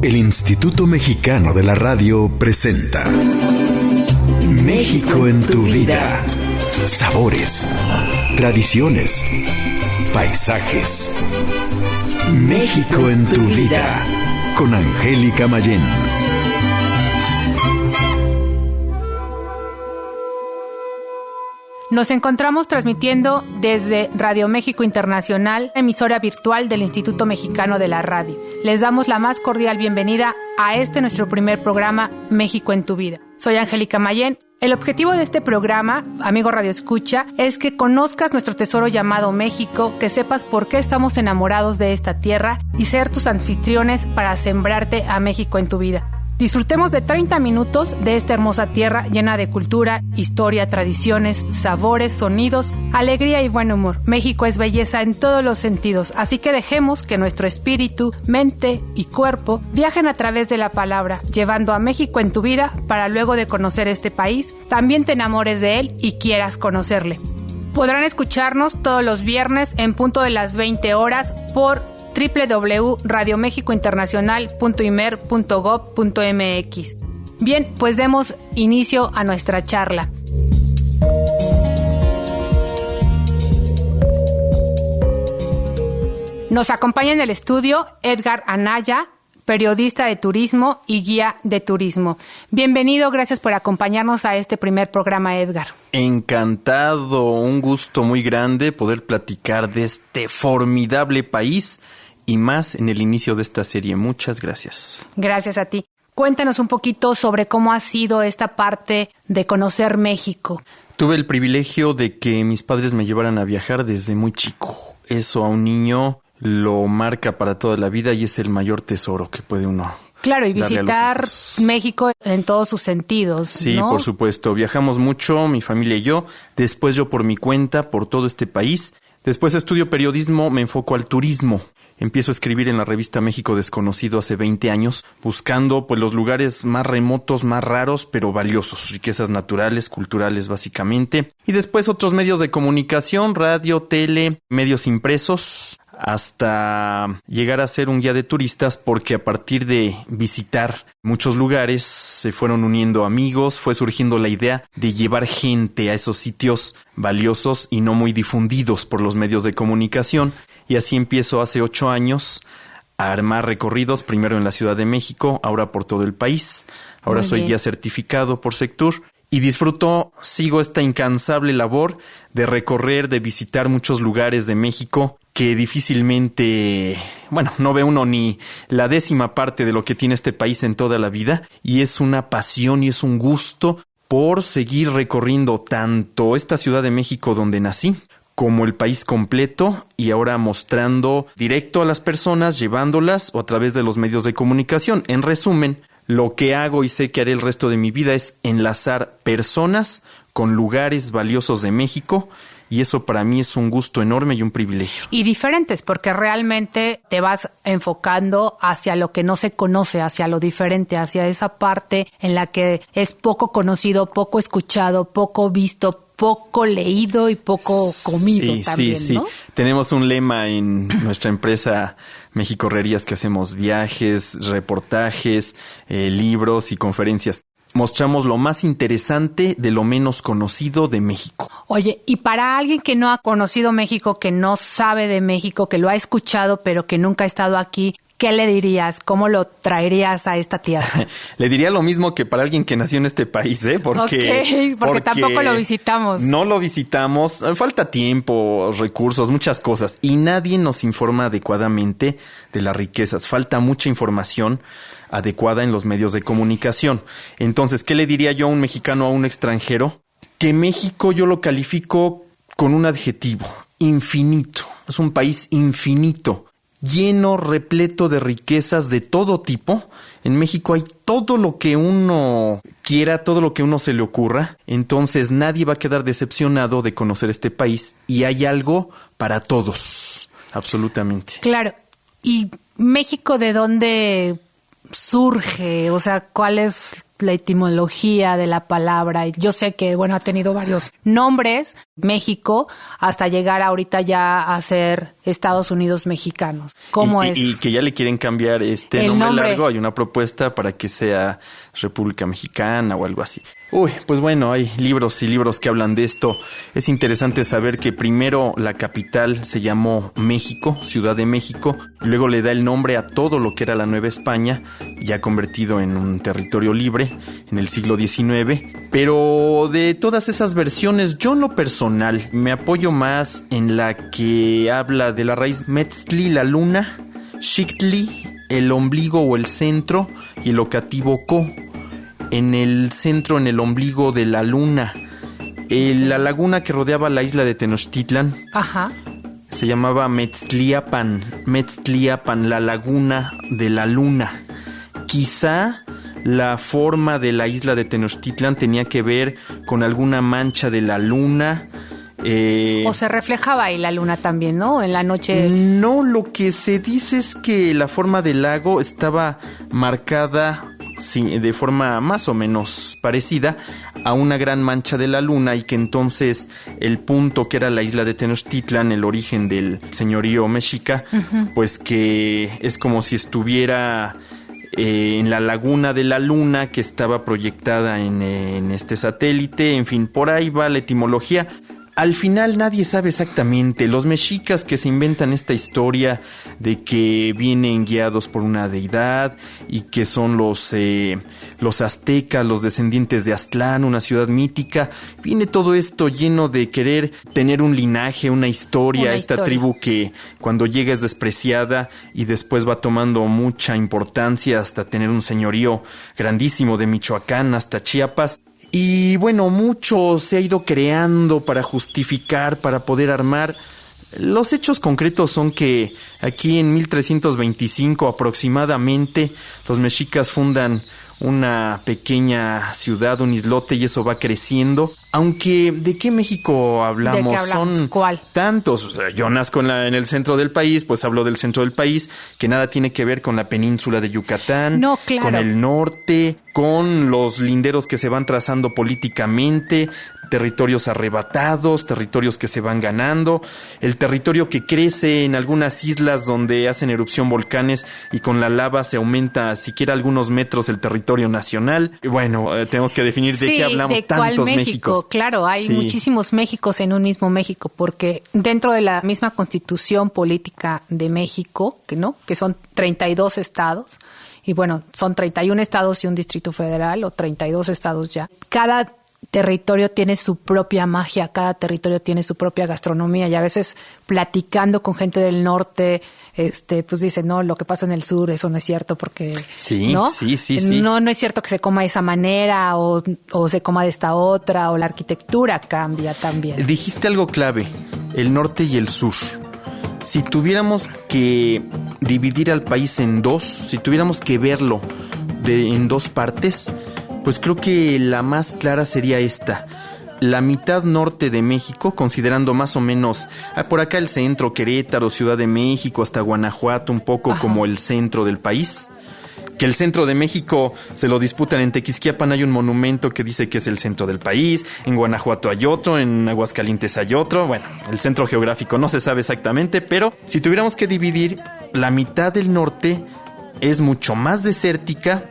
El Instituto Mexicano de la Radio presenta México en tu vida. Sabores, tradiciones, paisajes. México en tu vida. Con Angélica Mayén. Nos encontramos transmitiendo desde Radio México Internacional, emisora virtual del Instituto Mexicano de la Radio. Les damos la más cordial bienvenida a nuestro primer programa, México en tu vida. Soy Angélica Mayén. El objetivo de este programa, amigo Radio Escucha, es que conozcas nuestro tesoro llamado México, que sepas por qué estamos enamorados de esta tierra y ser tus anfitriones para sembrarte a México en tu vida. Disfrutemos de 30 minutos de esta hermosa tierra llena de cultura, historia, tradiciones, sabores, sonidos, alegría y buen humor. México es belleza en todos los sentidos, así que dejemos que nuestro espíritu, mente y cuerpo viajen a través de la palabra, llevando a México en tu vida para luego de conocer este país, también te enamores de él y quieras conocerle. Podrán escucharnos todos los viernes en punto de las 20 horas por www.radiomexicointernacional.imer.gov.mx. Bien, pues demos inicio a nuestra charla. Nos acompaña en el estudio Edgar Anaya, periodista de turismo y guía de turismo. Bienvenido, gracias por acompañarnos a este primer programa, Edgar. Encantado, un gusto muy grande poder platicar de este formidable país y más en el inicio de esta serie. Muchas gracias. Gracias a ti. Cuéntanos un poquito sobre cómo ha sido esta parte de conocer México. Tuve el privilegio de que mis padres me llevaran a viajar desde muy chico. Eso a un niño lo marca para toda la vida y es el mayor tesoro que puede uno. Claro, y visitar México en todos sus sentidos, Sí, ¿no? Por supuesto. Viajamos mucho, mi familia y yo. Después yo por mi cuenta, por todo este país. Después estudio periodismo, me enfoco al turismo. Empiezo a escribir en la revista México Desconocido hace 20 años, buscando pues los lugares más remotos, más raros, pero valiosos, riquezas naturales, culturales básicamente. Y después otros medios de comunicación, radio, tele, medios impresos, hasta llegar a ser un guía de turistas, porque a partir de visitar muchos lugares se fueron uniendo amigos, fue surgiendo la idea de llevar gente a esos sitios valiosos y no muy difundidos por los medios de comunicación. Y así empiezo hace 8 años a armar recorridos, primero en la Ciudad de México, ahora por todo el país. Ahora soy guía certificado por Sectur y sigo esta incansable labor de recorrer, de visitar muchos lugares de México que difícilmente, no ve uno ni la 10ª parte de lo que tiene este país en toda la vida. Y es una pasión y es un gusto por seguir recorriendo tanto esta Ciudad de México donde nací, como el país completo, y ahora mostrando directo a las personas, llevándolas o a través de los medios de comunicación. En resumen, lo que hago y sé que haré el resto de mi vida es enlazar personas con lugares valiosos de México, y eso para mí es un gusto enorme y un privilegio. Y diferentes, porque realmente te vas enfocando hacia lo que no se conoce, hacia lo diferente, hacia esa parte en la que es poco conocido, poco escuchado, poco visto, poco leído y poco comido también, Sí. ¿no? Tenemos un lema en nuestra empresa Mexicorrerías que hacemos viajes, reportajes, libros y conferencias. Mostramos lo más interesante de lo menos conocido de México. Oye, y para alguien que no ha conocido México, que no sabe de México, que lo ha escuchado pero que nunca ha estado aquí, ¿qué le dirías? ¿Cómo lo traerías a esta tierra? Le diría lo mismo que para alguien que nació en este país, porque tampoco lo visitamos. No lo visitamos, falta tiempo, recursos, muchas cosas, y nadie nos informa adecuadamente de las riquezas. Falta mucha información adecuada en los medios de comunicación. Entonces, ¿qué le diría yo a un mexicano, a un extranjero? Que México yo lo califico con un adjetivo: infinito. Es un país infinito, lleno, repleto de riquezas de todo tipo. En México hay todo lo que uno quiera, todo lo que uno se le ocurra. Entonces nadie va a quedar decepcionado de conocer este país, y hay algo para todos, absolutamente. Claro. ¿Y México de dónde surge? O sea, ¿cuál es la etimología de la palabra? Yo sé que, ha tenido varios nombres, México hasta llegar ahorita ya a ser Estados Unidos mexicanos. ¿Cómo es? Y que ya le quieren cambiar este nombre largo. Hay una propuesta para que sea República Mexicana o algo así. Uy, pues bueno, hay libros y libros que hablan de esto. Es interesante saber que primero la capital se llamó México, Ciudad de México, y luego le da el nombre a todo lo que era la Nueva España, ya convertido en un territorio libre en el siglo XIX. Pero de todas esas versiones, yo en lo personal me apoyo más en la que habla de la raíz Metzli, la luna, Xictli, el ombligo o el centro, y el locativo co, en el centro, en el ombligo de la luna. La laguna que rodeaba la isla de Tenochtitlan se llamaba Metztliapan, la laguna de la luna. Quizá la forma de la isla de Tenochtitlan tenía que ver con alguna mancha de la luna. O se reflejaba ahí la luna también, ¿no? En la noche. No, lo que se dice es que la forma del lago estaba marcada de forma más o menos parecida a una gran mancha de la luna, y que entonces el punto que era la isla de Tenochtitlan, el origen del señorío mexica, pues que es como si estuviera en la laguna de la luna que estaba proyectada en este satélite. En fin, por ahí va la etimología. Al final nadie sabe exactamente. Los mexicas que se inventan esta historia de que vienen guiados por una deidad y que son los aztecas, los descendientes de Aztlán, una ciudad mítica. Viene todo esto lleno de querer tener un linaje, una historia. Esta tribu que cuando llega es despreciada y después va tomando mucha importancia hasta tener un señorío grandísimo de Michoacán hasta Chiapas. Y bueno, mucho se ha ido creando para justificar, para poder armar. Los hechos concretos son que aquí en 1325 aproximadamente los mexicas fundan una pequeña ciudad, un islote, y eso va creciendo. Aunque, ¿de qué México hablamos? ¿De qué hablamos? Son ¿Cuál? Tantos. O sea, yo nazco en el centro del país, pues hablo del centro del país, que nada tiene que ver con la península de Yucatán, no, claro, con el norte, con los linderos que se van trazando políticamente, territorios arrebatados, territorios que se van ganando, el territorio que crece en algunas islas donde hacen erupción volcanes y con la lava se aumenta siquiera algunos metros el territorio nacional. Y bueno, tenemos que definir de qué hablamos. Tantos Méxicos. Claro, hay muchísimos Méxicos en un mismo México, porque dentro de la misma constitución política de México, que son 32 estados, y bueno, son 31 estados y un distrito federal, o 32 estados ya. Cada territorio tiene su propia magia, cada territorio tiene su propia gastronomía, y a veces platicando con gente del norte, pues dicen, no, lo que pasa en el sur, eso no es cierto, porque ¿no? Sí. No es cierto que se coma de esa manera o se coma de esta otra, o la arquitectura cambia también. Dijiste algo clave, el norte y el sur. Si tuviéramos que dividir al país en dos, si tuviéramos que verlo en dos partes, pues creo que la más clara sería esta. La mitad norte de México, considerando más o menos por acá el centro, Querétaro, Ciudad de México, hasta Guanajuato, un poco como el centro del país. Que el centro de México se lo disputan. En Tequisquiapan hay un monumento que dice que es el centro del país, en Guanajuato hay otro, en Aguascalientes hay otro. Bueno, el centro geográfico no se sabe exactamente, pero si tuviéramos que dividir, la mitad del norte es mucho más desértica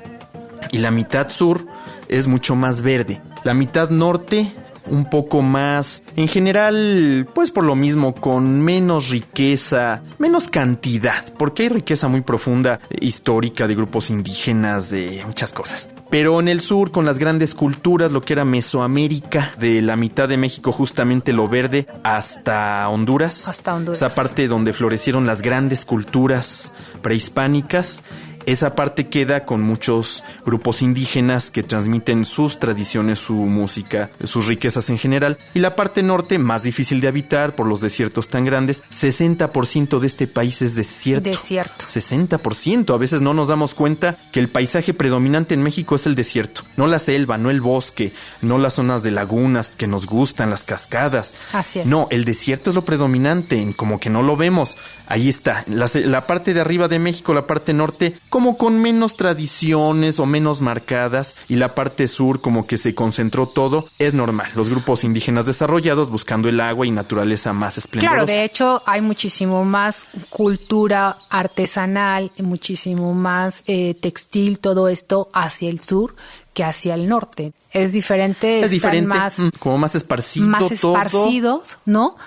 y la mitad sur es mucho más verde. La mitad norte un poco más, en general, pues por lo mismo, con menos riqueza, menos cantidad, porque hay riqueza muy profunda, histórica, de grupos indígenas, de muchas cosas. Pero en el sur, con las grandes culturas, lo que era Mesoamérica, de la mitad de México, justamente lo verde, hasta Honduras. Esa parte donde florecieron las grandes culturas prehispánicas. Esa parte queda con muchos grupos indígenas que transmiten sus tradiciones, su música, sus riquezas en general. Y la parte norte, más difícil de habitar por los desiertos tan grandes. 60% de este país es desierto. 60%. A veces no nos damos cuenta que el paisaje predominante en México es el desierto. No la selva, no el bosque, no las zonas de lagunas que nos gustan, las cascadas. Así es. No, el desierto es lo predominante, como que no lo vemos. Ahí está. La parte de arriba de México, la parte norte, como con menos tradiciones o menos marcadas, y la parte sur como que se concentró todo. Es normal, los grupos indígenas desarrollados buscando el agua y naturaleza más esplendorosa. Claro, de hecho hay muchísimo más cultura artesanal, muchísimo más textil, todo esto hacia el sur que hacia el norte. Es diferente. Es diferente, más, como más esparcido más todo. esparcidos, ¿no?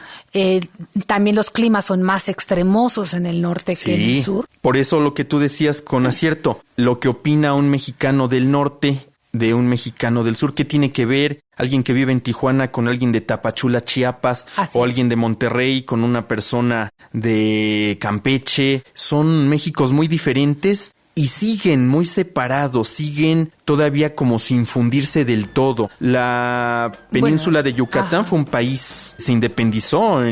También los climas son más extremosos en el norte que en el sur. Por eso lo que tú decías con acierto, lo que opina un mexicano del norte de un mexicano del sur, ¿qué tiene que ver alguien que vive en Tijuana con alguien de Tapachula, Chiapas, o alguien de Monterrey con una persona de Campeche? Son Méxicos muy diferentes y siguen muy separados, siguen todavía como sin fundirse del todo. La península de Yucatán fue un país, se independizó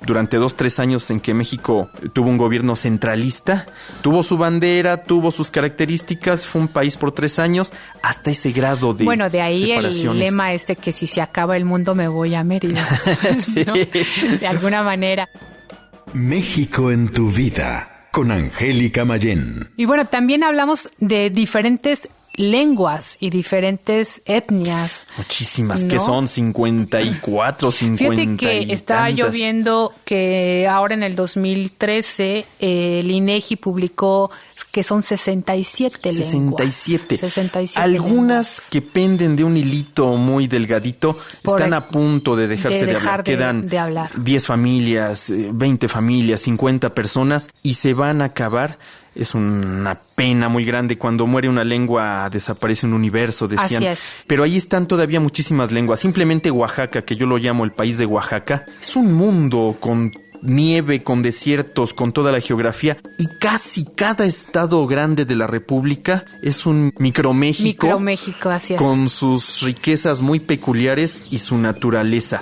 durante 2-3 años en que México tuvo un gobierno centralista, tuvo su bandera, tuvo sus características, fue un país por 3 años, hasta ese grado de Bueno, de ahí separaciones. El lema que si se acaba el mundo me voy a Mérida, Sí. ¿no? De alguna manera. México en tu vida, con Angélica Mayén. Y bueno, también hablamos de diferentes lenguas y diferentes etnias. Muchísimas, ¿no? que son 54, 50. Fíjate que estaba yo viendo que ahora en el 2013 el INEGI publicó que son 67 lenguas. 67. Algunas lenguas. que penden de un hilito muy delgadito están a punto de dejarse de hablar. Quedan de hablar. 10 familias, 20 familias, 50 personas y se van a acabar. Es una pena muy grande. Cuando muere una lengua, desaparece un universo, decían. Así es. Pero ahí están todavía muchísimas lenguas. Simplemente Oaxaca, que yo lo llamo el país de Oaxaca, es un mundo con nieve, con desiertos, con toda la geografía, y casi cada estado grande de la República es un microméxico. Microméxico, así es. Con sus riquezas muy peculiares y su naturaleza.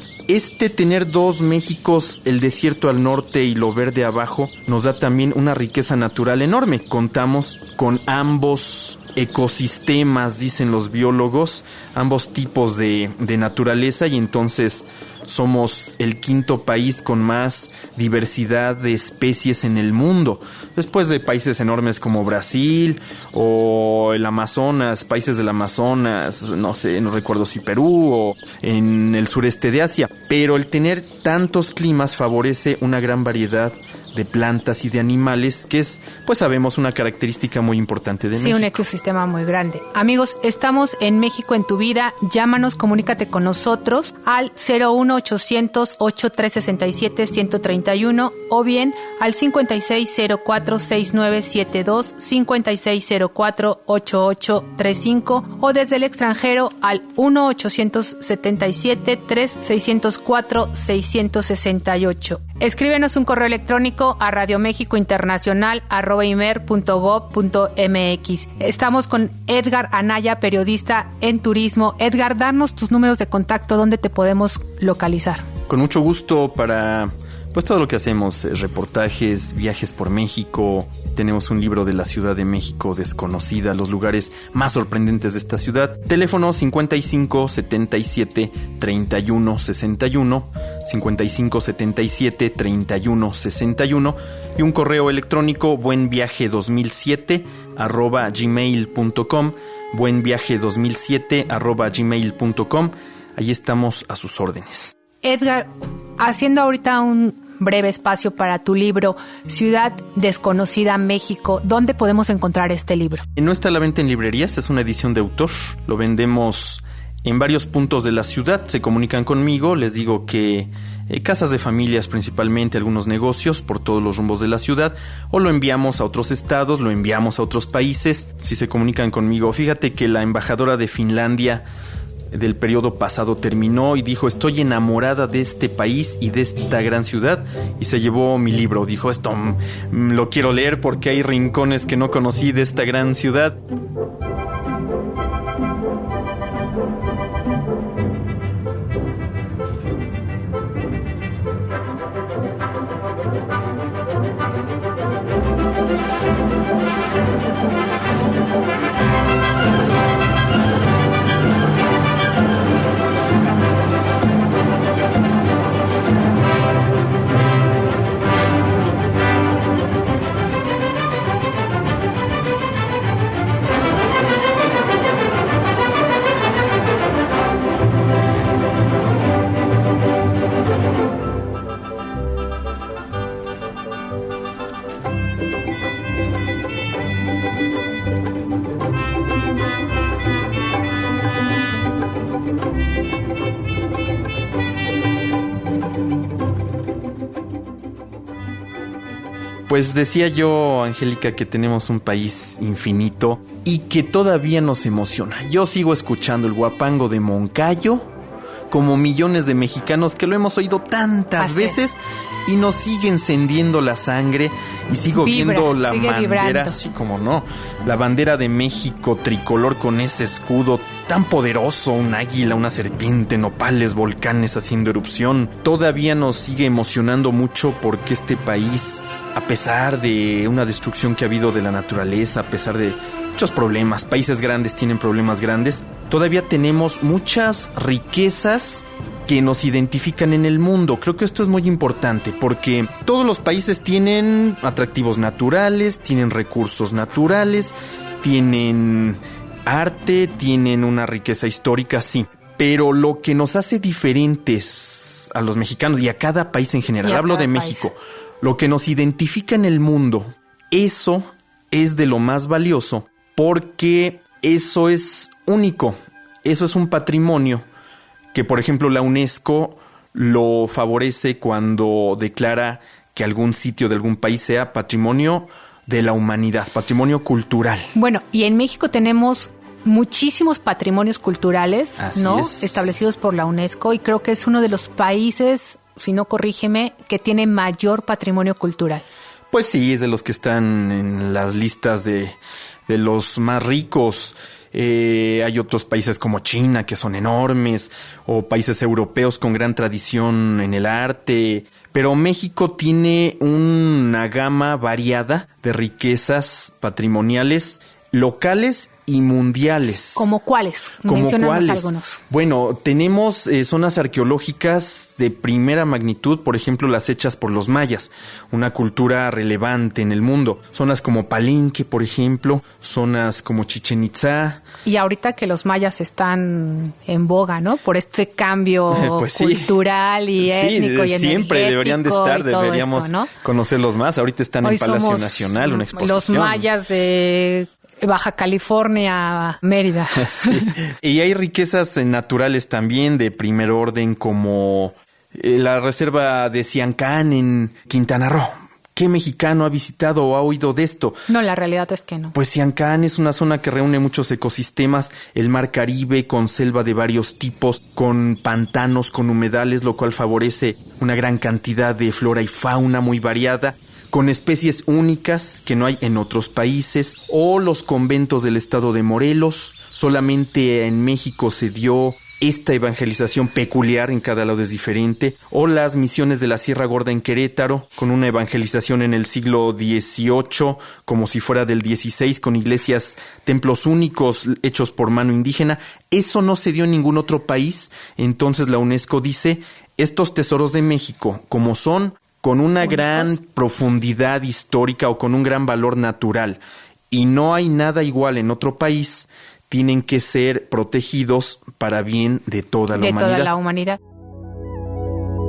Tener 2 Méxicos, el desierto al norte y lo verde abajo, nos da también una riqueza natural enorme. Contamos con ambos ecosistemas, dicen los biólogos, ambos tipos de naturaleza, y entonces somos el 5º país con más diversidad de especies en el mundo, después de países enormes como Brasil o el Amazonas, países del Amazonas, no sé, no recuerdo si Perú o en el sureste de Asia. Pero el tener tantos climas favorece una gran variedad de plantas y de animales, que es, pues sabemos, una característica muy importante de México. Sí, un ecosistema muy grande. Amigos, estamos en México en tu vida. Llámanos, comunícate con nosotros al 01800-8367-131 o bien al 5604-6972, 5604-8835 o desde el extranjero al 1-877-3604-668. Escríbenos un correo electrónico a radiomexicointernacional@imer.gov.mx. Estamos con Edgar Anaya, periodista en turismo. Edgar, darnos tus números de contacto, ¿dónde te podemos localizar? Con mucho gusto para pues todo lo que hacemos, reportajes, viajes por México. Tenemos un libro de la Ciudad de México desconocida, los lugares más sorprendentes de esta ciudad. Teléfono 55 77 31 61, 55 77 31 61 y un correo electrónico buenviaje2007@gmail.com, buenviaje2007@gmail.com. Ahí estamos a sus órdenes. Edgar, haciendo ahorita un breve espacio para tu libro Ciudad Desconocida México, ¿dónde podemos encontrar este libro? No está a la venta en librerías, es una edición de autor. Lo vendemos en varios puntos de la ciudad. Se comunican conmigo, les digo que casas de familias principalmente, algunos negocios por todos los rumbos de la ciudad, o lo enviamos a otros estados, lo enviamos a otros países. Si se comunican conmigo, fíjate que la embajadora de Finlandia del periodo pasado terminó y dijo: estoy enamorada de este país y de esta gran ciudad, y se llevó mi libro. Dijo: esto lo quiero leer porque hay rincones que no conocí de esta gran ciudad. Pues decía yo, Angélica, que tenemos un país infinito y que todavía nos emociona. Yo sigo escuchando el guapango de Moncayo, como millones de mexicanos que lo hemos oído tantas veces y nos sigue encendiendo la sangre y sigo viendo la bandera, sí, como no, la bandera de México tricolor con ese escudo tan poderoso, un águila, una serpiente, nopales, volcanes haciendo erupción. Todavía nos sigue emocionando mucho porque este país, a pesar de una destrucción que ha habido de la naturaleza, a pesar de muchos problemas, países grandes tienen problemas grandes, todavía tenemos muchas riquezas que nos identifican en el mundo. Creo que esto es muy importante porque todos los países tienen atractivos naturales, tienen recursos naturales, tienen arte, tienen una riqueza histórica, sí. Pero lo que nos hace diferentes a los mexicanos y a cada país en general, hablo de México, lo que nos identifica en el mundo, eso es de lo más valioso porque eso es único, eso es un patrimonio que, por ejemplo, la UNESCO lo favorece cuando declara que algún sitio de algún país sea patrimonio de la humanidad, patrimonio cultural. Bueno, y en México tenemos muchísimos patrimonios culturales, ¿no? Establecidos por la UNESCO, y creo que es uno de los países, si no corrígeme, que tiene mayor patrimonio cultural. Pues sí, es de los que están en las listas de los más ricos. Hay otros países como China que son enormes, o países europeos con gran tradición en el arte, pero México tiene una gama variada de riquezas patrimoniales locales y mundiales. ¿Como cuáles? Menciónanos algunos. Bueno, tenemos zonas arqueológicas de primera magnitud, por ejemplo, las hechas por los mayas, una cultura relevante en el mundo. Zonas como Palenque, por ejemplo, zonas como Chichén Itzá. Y ahorita que los mayas están en boga, ¿no? Por este cambio pues sí, cultural y étnico y energético. Siempre deberían de estar, deberíamos esto, ¿no? Conocerlos más. Ahorita están Hoy en Palacio Nacional, una exposición. Los mayas de Baja California, Mérida. Sí. Y hay riquezas naturales también de primer orden, como la reserva de Siancán en Quintana Roo. ¿Qué mexicano ha visitado o ha oído de esto? No, la realidad es que no. Pues Siancán es una zona que reúne muchos ecosistemas, el mar Caribe con selva de varios tipos, con pantanos, con humedales, lo cual favorece una gran cantidad de flora y fauna muy variada, con especies únicas que no hay en otros países, o los conventos del estado de Morelos. Solamente en México se dio esta evangelización peculiar, en cada lado es diferente, o las misiones de la Sierra Gorda en Querétaro, con una evangelización en el siglo XVIII, como si fuera del XVI, con iglesias, templos únicos hechos por mano indígena. Eso no se dio en ningún otro país. Entonces la UNESCO dice, estos tesoros de México, como son con una gran profundidad histórica o con un gran valor natural, y no hay nada igual en otro país, tienen que ser protegidos para bien de toda la humanidad. De toda la humanidad.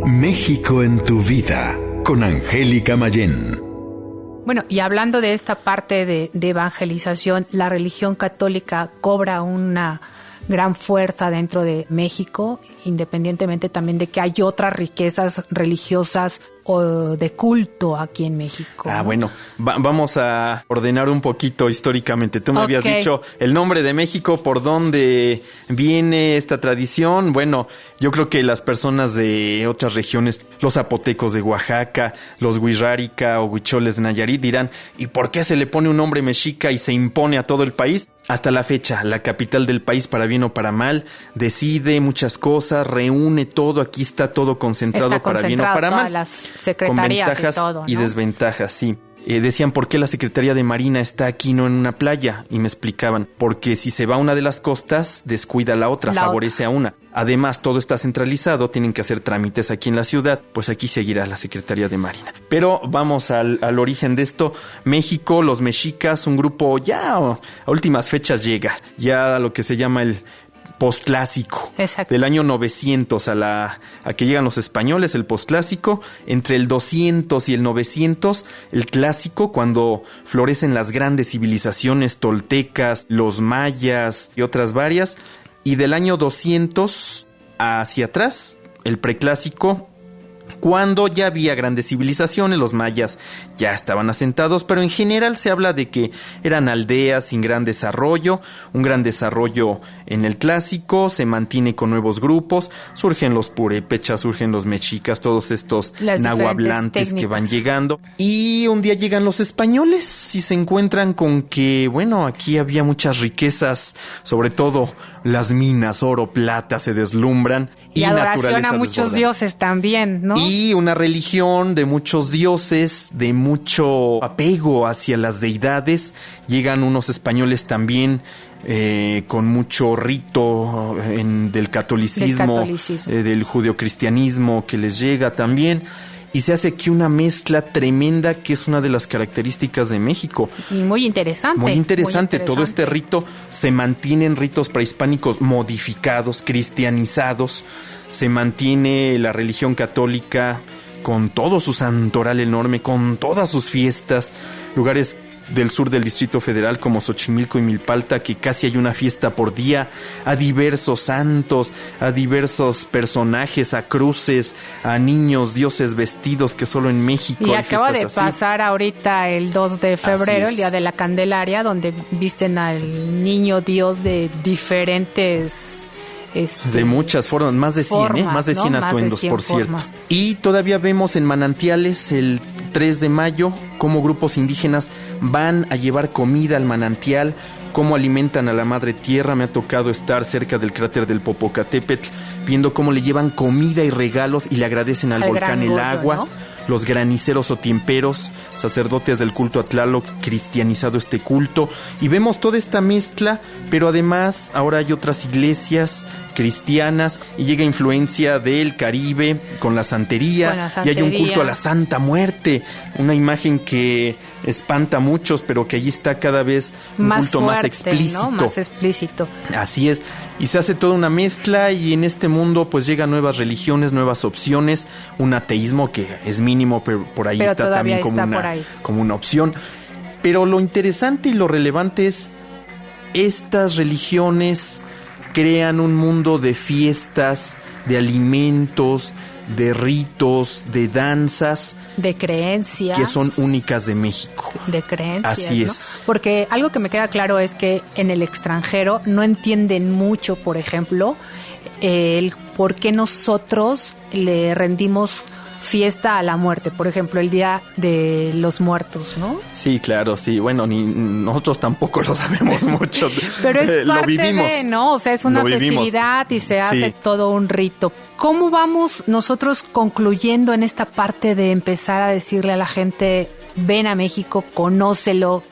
México en tu vida, con Angélica Mayén. Bueno, y hablando de esta parte de evangelización, la religión católica cobra una gran fuerza dentro de México, independientemente también de que hay otras riquezas religiosas o de culto aquí en México. Ah, bueno, vamos a ordenar un poquito históricamente. Tú me habías dicho el nombre de México, por dónde viene esta tradición. Bueno, yo creo que las personas de otras regiones, los zapotecos de Oaxaca, los huirrárica o huicholes de Nayarit dirán, ¿y por qué se le pone un nombre mexica y se impone a todo el país? Hasta la fecha, la capital del país, para bien o para mal, decide muchas cosas, reúne todo, aquí está todo concentrado para bien o para mal. Las secretarías con ventajas y todo, ¿no? Y desventajas, sí. Decían, ¿por qué la Secretaría de Marina está aquí, no en una playa? Y me explicaban, porque si se va a una de las costas, descuida la otra, favorece a una. Además, todo está centralizado, tienen que hacer trámites aquí en la ciudad, pues aquí seguirá la Secretaría de Marina. Pero vamos al origen de esto. México, los mexicas, un grupo ya a últimas fechas llega, ya a lo que se llama el postclásico. Exacto. Del año 900 a que llegan los españoles, el postclásico. Entre el 200 y el 900, el clásico, cuando florecen las grandes civilizaciones toltecas, los mayas y otras varias. Y del año 200 hacia atrás, el preclásico, cuando ya había grandes civilizaciones, los mayas ya estaban asentados, pero en general se habla de que eran aldeas sin gran desarrollo, un gran desarrollo en el clásico, se mantiene con nuevos grupos, surgen los purépechas, surgen los mexicas, todos estos nahuablantes que van llegando, y un día llegan los españoles y se encuentran con que, bueno, aquí había muchas riquezas, sobre todo las minas, oro, plata, se deslumbran. Y adoración a muchos dioses también, ¿no? Y una religión de muchos dioses, de mucho apego hacia las deidades. Llegan unos españoles también con mucho rito del catolicismo, del judeocristianismo que les llega también. Y se hace aquí una mezcla tremenda que es una de las características de México. Y muy interesante. Muy interesante. Todo este rito se mantiene en ritos prehispánicos modificados, cristianizados. Se mantiene la religión católica con todo su santoral enorme, con todas sus fiestas, lugares del sur del Distrito Federal como Xochimilco y Milpalta, que casi hay una fiesta por día, a diversos santos, a diversos personajes, a cruces, a niños, dioses vestidos, que solo en México y hay acaba de así. Pasar ahorita el 2 de febrero, el Día de la Candelaria, donde visten al niño Dios de diferentes... de muchas formas, más de 100, más de 100 atuendos, por cierto. Y todavía vemos en manantiales el 3 de mayo cómo grupos indígenas van a llevar comida al manantial, cómo alimentan a la madre tierra. Me ha tocado estar cerca del cráter del Popocatépetl, viendo cómo le llevan comida y regalos y le agradecen al volcán el agua, ¿no? Los graniceros o tiemperos, sacerdotes del culto a Tlaloc, cristianizado este culto. Y vemos toda esta mezcla, pero además ahora hay otras iglesias cristianas y llega influencia del Caribe con la santería. Y hay un culto a la Santa Muerte, una imagen que espanta a muchos, pero que allí está cada vez un más culto fuerte, más explícito. ¿no? Más explícito. Así es. Y se hace toda una mezcla y en este mundo pues llegan nuevas religiones, nuevas opciones, un ateísmo que es mínimo, pero por ahí pero está también como una opción. Pero lo interesante y lo relevante es estas religiones crean un mundo de fiestas, de alimentos, de ritos, de danzas, de creencias que son únicas de México. De creencias. Así es. ¿No? Porque algo que me queda claro es que en el extranjero no entienden mucho, por ejemplo, el por qué nosotros le rendimos fiesta a la muerte, por ejemplo, el Día de los Muertos, ¿no? Sí, claro, sí. Bueno, ni nosotros tampoco lo sabemos mucho. Pero es parte lo vivimos, de, ¿no? O sea, es una festividad y se hace todo un rito. ¿Cómo vamos nosotros concluyendo en esta parte de empezar a decirle a la gente, ven a México, conócelo?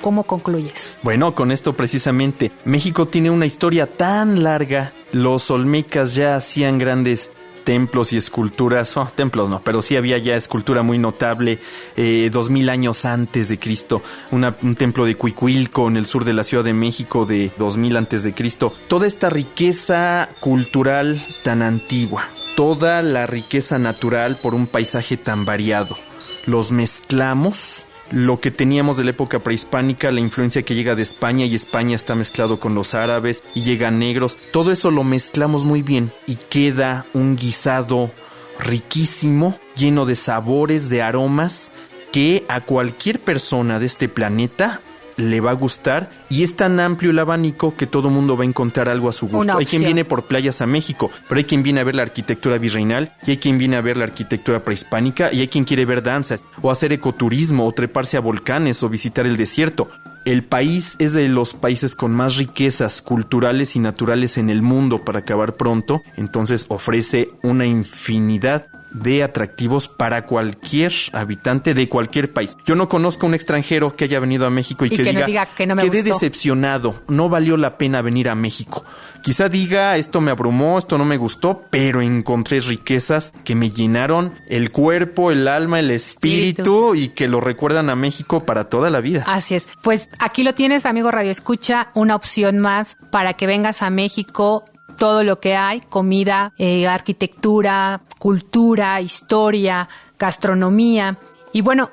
¿Cómo concluyes? Bueno, con esto precisamente. México tiene una historia tan larga. Los olmecas ya hacían grandes templos y esculturas, templos no, pero sí había ya escultura muy notable 2000 años antes de Cristo, un templo de Cuicuilco en el sur de la Ciudad de México de 2000 antes de Cristo. Toda esta riqueza cultural tan antigua, toda la riqueza natural por un paisaje tan variado, los mezclamos. Lo que teníamos de la época prehispánica, la influencia que llega de España, y España está mezclado con los árabes y llegan negros, todo eso lo mezclamos muy bien y queda un guisado riquísimo, lleno de sabores, de aromas, que a cualquier persona de este planeta le va a gustar, y es tan amplio el abanico que todo mundo va a encontrar algo a su gusto. Hay quien viene por playas a México, pero hay quien viene a ver la arquitectura virreinal, y hay quien viene a ver la arquitectura prehispánica, y hay quien quiere ver danzas, o hacer ecoturismo, o treparse a volcanes, o visitar el desierto. El país es de los países con más riquezas culturales y naturales en el mundo, para acabar pronto. Entonces ofrece una infinidad de atractivos para cualquier habitante de cualquier país. Yo no conozco un extranjero que haya venido a México y que no diga que no me quedé gustó. Decepcionado, no valió la pena venir a México. Quizá diga, esto me abrumó, esto no me gustó, pero encontré riquezas que me llenaron el cuerpo, el alma, el espíritu y que lo recuerdan a México para toda la vida. Así es. Pues aquí lo tienes, amigo Radio Escucha, una opción más para que vengas a México. Todo lo que hay, comida, arquitectura, cultura, historia, gastronomía. Y bueno,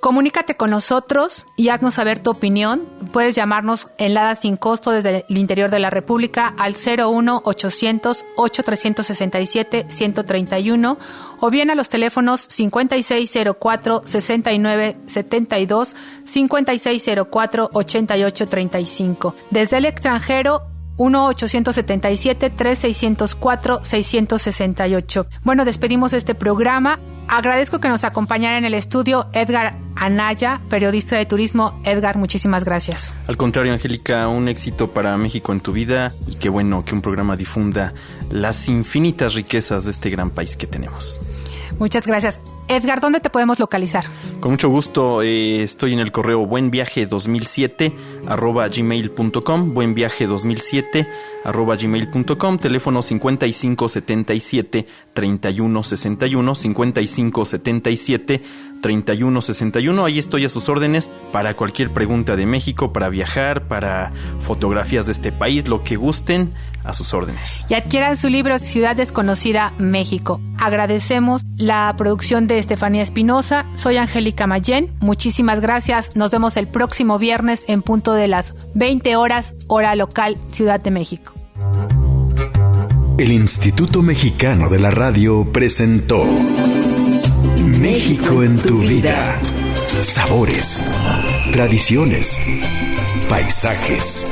comunícate con nosotros y haznos saber tu opinión. Puedes llamarnos en Lada sin costo desde el interior de la República al 01800-867-131 o bien a los teléfonos 5604-6972, 5604-8835. Desde el extranjero, 1-877-3604-668. Bueno, despedimos este programa. Agradezco que nos acompañara en el estudio Edgar Anaya, periodista de turismo. Edgar, muchísimas gracias. Al contrario, Angélica, un éxito para México en tu vida y qué bueno que un programa difunda las infinitas riquezas de este gran país que tenemos. Muchas gracias. Edgar, ¿dónde te podemos localizar? Con mucho gusto, estoy en el correo buenviaje2007@gmail.com, buenviaje2007@gmail.com, teléfono 5577-3161, 5577-3161. Ahí estoy a sus órdenes para cualquier pregunta de México, para viajar, para fotografías de este país, lo que gusten, a sus órdenes. Y adquieran su libro Ciudad Desconocida, México. Agradecemos la producción de Estefanía Espinosa. Soy Angélica Mayén. Muchísimas gracias. Nos vemos el próximo viernes en punto de las 20 horas, hora local, Ciudad de México. El Instituto Mexicano de la Radio presentó México en tu vida. Sabores, tradiciones, paisajes.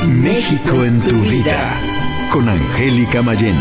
México en tu vida. Con Angélica Mayén.